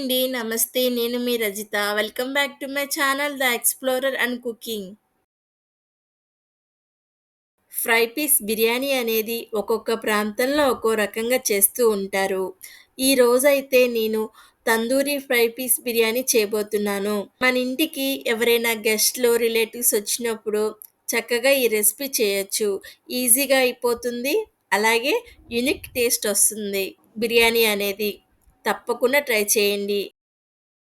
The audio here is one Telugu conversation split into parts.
అండి. నమస్తే. నేను మీ Rajitha. Welcome back to my channel 'the explorer and cooking'. Fry piece biryani అనేది ఒక్కొక్క ప్రాంతంలో ఒక్కో రకంగా చేస్తూ ఉంటారు. ఈరోజైతే నేను తందూరి ఫ్రై పీస్ బిర్యానీ చేయబోతున్నాను. మన ఇంటికి ఎవరైనా గెస్ట్‌లు, రిలేటివ్స్ వచ్చినప్పుడు చక్కగా ఈ రెసిపీ చేయొచ్చు. ఈజీగా అయిపోతుంది. అలాగే యూనిక్ టేస్ట్ వస్తుంది బిర్యానీ అనేది. తప్పకుండా ట్రై చేయండి.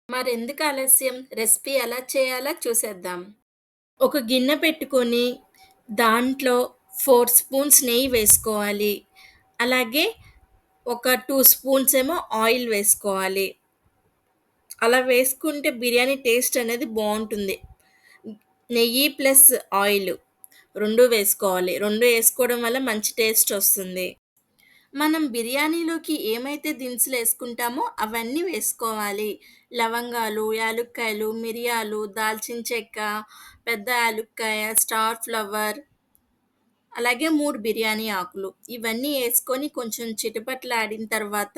మరెందుకు ఆలస్యం? రెసిపీ ఎలా చేయాలో చూసేద్దాం. ఒక గిన్నె పెట్టుకొని దాంట్లో 4 స్పూన్స్ నెయ్యి వేసుకోవాలి. అలాగే ఒక 2 స్పూన్స్ ఏమో ఆయిల్ వేసుకోవాలి. అలా వేసుకుంటే బిర్యానీ టేస్ట్ అనేది బావుంటుంది. నెయ్యి ప్లస్ ఆయిలు 2 వేసుకోవాలి. 2 ఏసుకోవడం వల్ల మంచి టేస్ట్ వస్తుంది. మనం బిర్యానీలోకి ఏమైతే దినుసులేసుకుంటామో అవన్నీ వేసుకోవాలి. లవంగాలు, యాలుక్కాయలు, మిరియాలు, దాల్చిన చెక్క, పెద్ద యాలుక్కాయ, స్టార్ ఫ్లవర్, అలాగే 3 బిర్యానీ ఆకులు. ఇవన్నీ యేసుకొని కొంచెం చిటపటలాడిన తర్వాత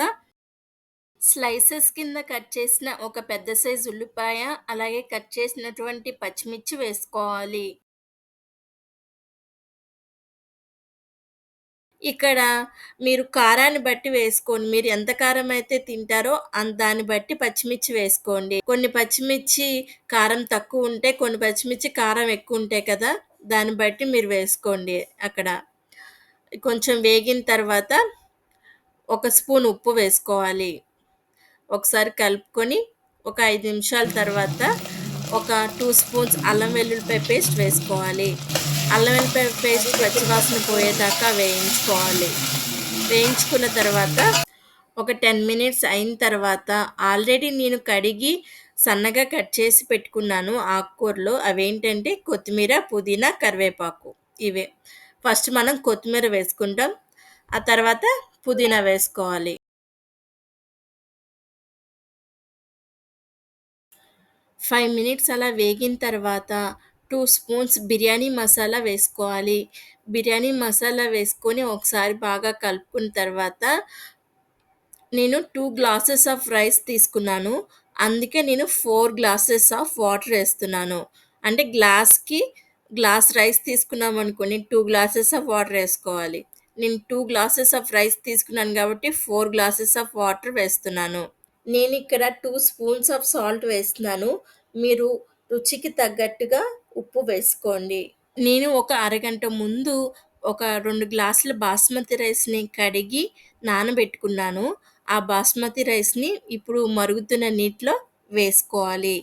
స్లైసెస్ కింద కట్ చేసిన ఒక పెద్ద సైజు ఉల్లిపాయ, అలాగే కట్ చేసినటువంటి పచ్చిమిర్చి వేసుకోవాలి. ఇక్కడ మీరు కారాన్ని బట్టి వేసుకోండి. మీరు ఎంత కారం అయితే తింటారో దాన్ని బట్టి పచ్చిమిర్చి వేసుకోండి. కొన్ని పచ్చిమిర్చి కారం తక్కువుంటే, కొన్ని పచ్చిమిర్చి కారం ఎక్కువుంటాయి కదా! దాన్ని బట్టి మీరు వేసుకోండి అక్కడ. కొంచెం వేగిన తర్వాత ఒక స్పూన్ ఉప్పు వేసుకోవాలి. ఒకసారి కలుపుకొని ఒక 5 నిమిషాల తర్వాత ఒక 2 స్పూన్స్ అల్లం వెల్లుల్లిపాయ పేస్ట్ వేసుకోవాలి. అల్లం వెల్లుల్లిపాయ పేస్ట్ పచ్చివాసన పోయేదాకా వేయించుకోవాలి. వేయించుకున్న తర్వాత ఒక 10 మినిట్స్ అయిన తర్వాత ఆల్రెడీ నేను కడిగి సన్నగా కట్ చేసి పెట్టుకున్నాను ఆకుకూరలు. అవేంటంటే కొత్తిమీర, పుదీనా, కరివేపాకు ఇవే. ఫస్ట్ మనం కొత్తిమీర వేసుకుంటాం. ఆ తర్వాత పుదీనా వేసుకోవాలి. 5 మినిట్స్ అలా వేగిన తర్వాత 2 స్పూన్స్ బిర్యానీ మసాలా వేసుకోవాలి. బిర్యానీ మసాలా వేసుకొని ఒకసారి బాగా కలుపుకున్న తర్వాత నేను 2 గ్లాసెస్ ఆఫ్ రైస్ తీసుకున్నాను. అందుకే నేను 4 గ్లాసెస్ ఆఫ్ వాటర్ ఏస్తున్నాను. అంటే గ్లాస్ రైస్ తీసుకున్నామనుకోండి 2 గ్లాసెస్ ఆఫ్ వాటర్ ఏసుకోవాలి. నేను 2 గ్లాసెస్ ఆఫ్ రైస్ తీసుకున్నాను కాబట్టి 4 గ్లాసెస్ ఆఫ్ వాటర్ వేస్తున్నాను. నేనిక్కడ 2 స్పూన్స్ ఆఫ్ సాల్ట్ వేస్తున్నాను. మీరు రుచికి తగ్గట్టుగా ఉప్పు వేసుకోండి. నేను ఒక అరగంట ముందు ఒక 2 గ్లాసుల బాస్మతి రైస్‌ని కడిగి నానబెట్టుకున్నాను. ఆ బాస్మతి రైస్‌ని ఇప్పుడు మరుగుతున్న నీటిలో వేసుకోవాలి.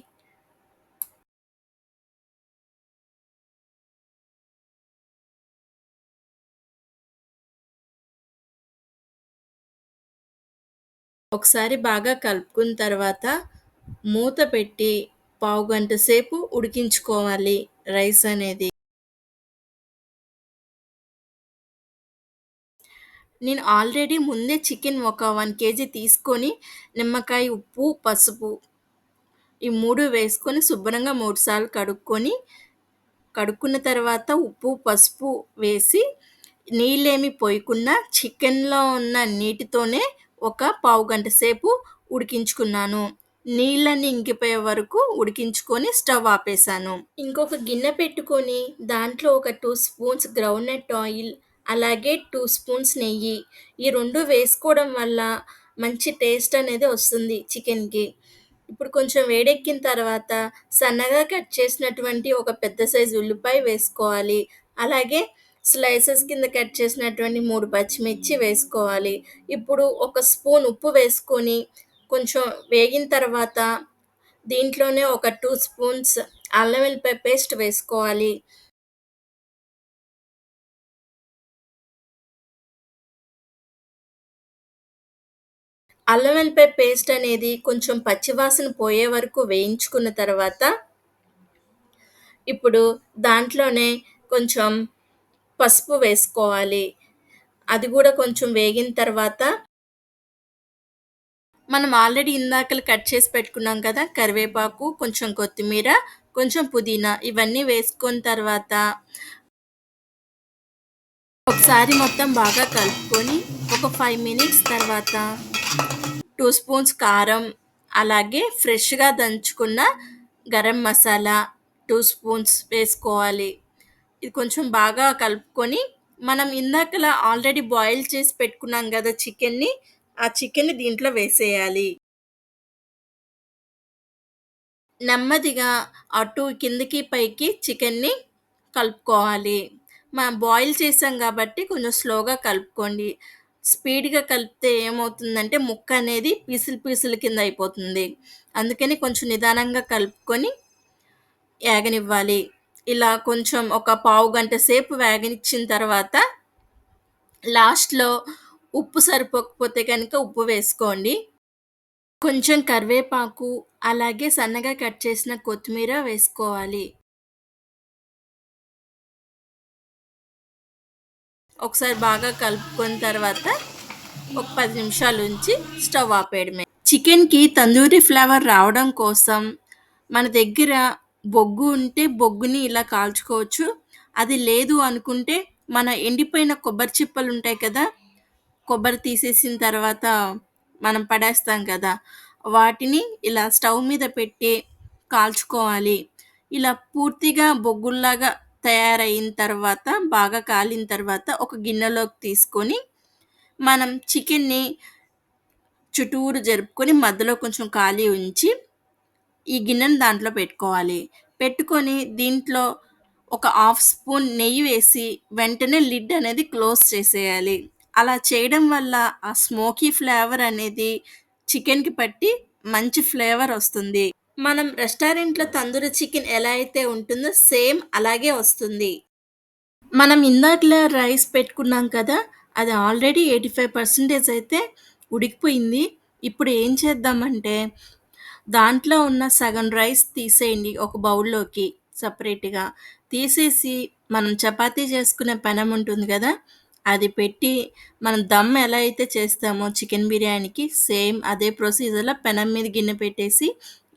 ఒకసారి బాగా కలుపుకున్న తర్వాత మూత పెట్టి పావుగంట సేపు ఉడికించుకోవాలి రైస్ అనేది. నేను ఆల్రెడీ ముందే చికెన్ ఒక 1 కేజీ తీసుకొని నిమ్మకాయ, ఉప్పు, పసుపు ఈ 3 వేసుకొని శుభ్రంగా 3 సార్లు కడుక్కున్న తర్వాత ఉప్పు, పసుపు వేసి నీళ్ళేమి పోయకుండా చికెన్‌లో ఉన్న నీటితోనే ఒక పావుగంట సేపు ఉడికించుకున్నాను. నీళ్ళన్నీ ఇంకిపోయే వరకు ఉడికించుకొని స్టవ్ ఆపేసాను. ఇంకొక గిన్నె పెట్టుకొని దాంట్లో ఒక 2 స్పూన్స్ గ్రౌండ్‌నట్ ఆయిల్, అలాగే 2 స్పూన్స్ నెయ్యి. ఈ 2 వేసుకోవడం వల్ల మంచి టేస్ట్ అనేది వస్తుంది చికెన్‌కి. ఇప్పుడు కొంచెం వేడెక్కిన తర్వాత సన్నగా కట్ చేసినటువంటి ఒక పెద్ద సైజు ఉల్లిపాయ వేసుకోవాలి. అలాగే స్లైసెస్ కింద కట్ చేసినటువంటి 3 పచ్చిమిర్చి వేసుకోవాలి. ఇప్పుడు ఒక స్పూన్ ఉప్పు వేసుకొని కొంచెం వేగిన తర్వాత దీంట్లోనే ఒక 2 స్పూన్స్ అల్లం వెల్లిపాయ పేస్ట్ వేసుకోవాలి. అల్లం వెల్లిపాయ పేస్ట్ అనేది కొంచెం పచ్చివాసన పోయే వరకు వేయించుకున్న తర్వాత, ఇప్పుడు దాంట్లోనే కొంచెం పసుపు వేసుకోవాలి. అది గూడా కొంచెం వేగిన తర్వాత, మనం ఆల్రెడీ ఇందాకల కట్ చేసి పెట్టుకున్నాం కదా! కరివేపాకు, కొంచెం కొత్తిమీర, కొంచెం పుదీనా ఇవన్నీ వేసుకున్న తర్వాత ఒకసారి మొత్తం బాగా కలుపుకొని ఒక 5 మినిట్స్ తర్వాత 2 స్పూన్స్ కారం, అలాగే ఫ్రెష్‌గా దంచుకున్న గరం మసాలా 2 స్పూన్స్ వేసుకోవాలి. ఇది కొంచెం బాగా కలుపుకొని, మనం ఇందాకలా ఆల్రెడీ బాయిల్ చేసి పెట్టుకున్నాం గదా చికెన్‌ని, ఆ చికెన్‌ని దీంట్లో వేసేయాలి. నెమ్మదిగా అటు కిందకి, పైకి చికెన్‌ని కలుపుకోవాలి. మనం బాయిల్ చేసాం గాబట్టి కొంచెం స్లోగా కలుపుకోండి. స్పీడ్‌గా కలిపితే ఏమవుతుందంటే ముక్కనేది పీసులు, పీసులు కింద అయిపోతుంది. అందుకని కొంచెం నిదానంగా కలుపుకొని ఏగనివ్వాలి. ఇలా కొంచెం ఒక పావుగంట సేపు వేగనిచ్చిన తర్వాత లాస్ట్‌లో ఉప్పు సరిపోకపోతే గనక ఉప్పు వేసుకోండి. కొంచెం కరివేపాకు, అలాగే సన్నగా కట్ చేసిన కొత్తిమీర వేసుకోవాలి. ఒకసారి బాగా కలుపుకున్న తర్వాత ఒక 10 నిమిషాలుంచి స్టవ్ ఆపేయడమే. చికెన్‌కి తందూరి ఫ్లేవర్ రావడం కోసం మన దగ్గర బొగ్గు ఉంటే బొగ్గుని ఇలా కాల్చుకోవచ్చు. అది లేదు అనుకుంటే మన ఎండిపోయిన కొబ్బరి చిప్పలుంటాయి కదా! కొబ్బరి తీసేసిన తర్వాత మనం పడేస్తాం కదా! వాటిని ఇలా స్టవ్ మీద పెట్టి కాల్చుకోవాలి. ఇలా పూర్తిగా బొగ్గుల్లాగా తయారయిన తర్వాత, బాగా కాలిన తర్వాత ఒక గిన్నెలోకి తీసుకొని, మనం చికెన్‌ని చుట్టూరు జరుపుకొని మధ్యలో కొంచెం ఖాళీ ఉంచి, ఈ గిన్నెని దాంట్లో పెట్టుకోవాలి. పెట్టుకొని దీంట్లో ఒక హాఫ్ స్పూన్ నెయ్యి వేసి, వెంటనే లిడ్ అనేది క్లోజ్ చేసేయాలి. అలా చేయడం వల్ల ఆ స్మోకీ ఫ్లేవర్ అనేది చికెన్‌కి పట్టి మంచి ఫ్లేవర్ ఒస్తుంది. మనం రెస్టారెంట్‌లో తందూరి చికెన్ ఎలా అయితే ఉంటుందో సేమ్ అలాగే వస్తుంది. మనం ఇందాకలా రైస్ పెట్టుకున్నాం కదా! అది ఆల్రెడీ 85% అయితే ఉడికిపోయింది. ఇప్పుడు ఏం చేద్దామంటే, దాంట్లో ఉన్న సగం రైస్ తీసేయండి ఒక బౌల్‌లోకి సెపరేట్‌గా. తీసేసి మనం చపాతీ చేసుకునే పెనం ఉంటుంది గదా! అది పెట్టి మనం దమ్ ఎలా అయితే చేస్తామో చికెన్ బిర్యానీకి సేమ్ అదే ప్రొసీజర్‌లో పెనం మీద గిన్నె పెట్టేసి,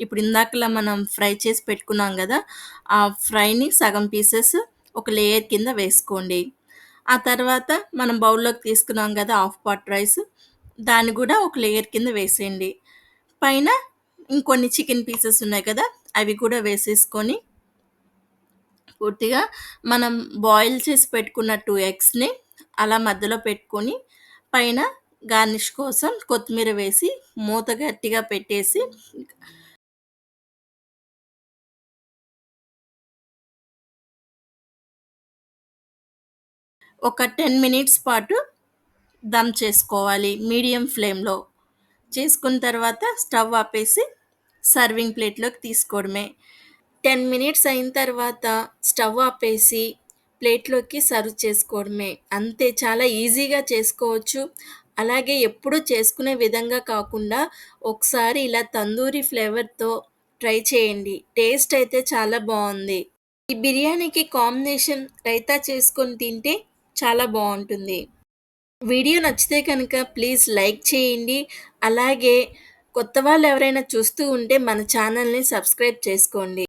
ఇప్పుడు ఇందాకలా మనం ఫ్రై చేసి పెట్టుకున్నాం గదా! ఆ ఫ్రైని సగం పీసెస్ ఒక లేయర్ కింద వేసుకోండి. ఆ తర్వాత మనం బౌల్‌లోకి తీసుకున్నాం గదా! హాఫ్ పాట్ రైస్ దాన్ని గూడా ఒక లేయర్ కింద వేసేయండి. పైన ఇంకొన్ని చికెన్ పీసెస్ ఉన్నాయి కదా! అవి కూడా వేసేసుకొని పూర్తిగా మనం బాయిల్ చేసి పెట్టుకున్న 2 ఎగ్స్‌ని అలా మధ్యలో పెట్టుకొని, పైన గార్నిష్ కోసం కొత్తిమీర వేసి, మూత గట్టిగా పెట్టేసి ఒక 10 మినిట్స్ పాటు దమ్ చేసుకోవాలి మీడియం ఫ్లేమ్‌లో. చేసుకున్న తర్వాత స్టవ్ ఆపేసి సర్వింగ్ ప్లేట్‌లోకి తీసుకోవడమే. 10 మినిట్స్ అయిన తర్వాత స్టవ్ ఆపేసి ప్లేట్‌లోకి సర్వ్ చేసుకోవడమే. అంతే చాలా ఈజీగా చేసుకోవచ్చు. అలాగే ఎప్పుడూ చేసుకునే విధంగా కాకుండా ఒకసారి ఇలా తందూరి ఫ్లేవర్‌తో ట్రై చేయండి. టేస్ట్ అయితే చాలా బావుంది. ఈ బిర్యానీకి కాంబినేషన్ రైతా చేసుకొని తింటే చాలా బావుంటుంది. వీడియో నచ్చితే కనుక ప్లీజ్ లైక్ చేయండి. అలాగే కొత్త వాళ్ళు ఎవరైనా చూస్తూ ఉంటే మన ఛానల్‌ని సబ్స్క్రైబ్ చేసుకోండి.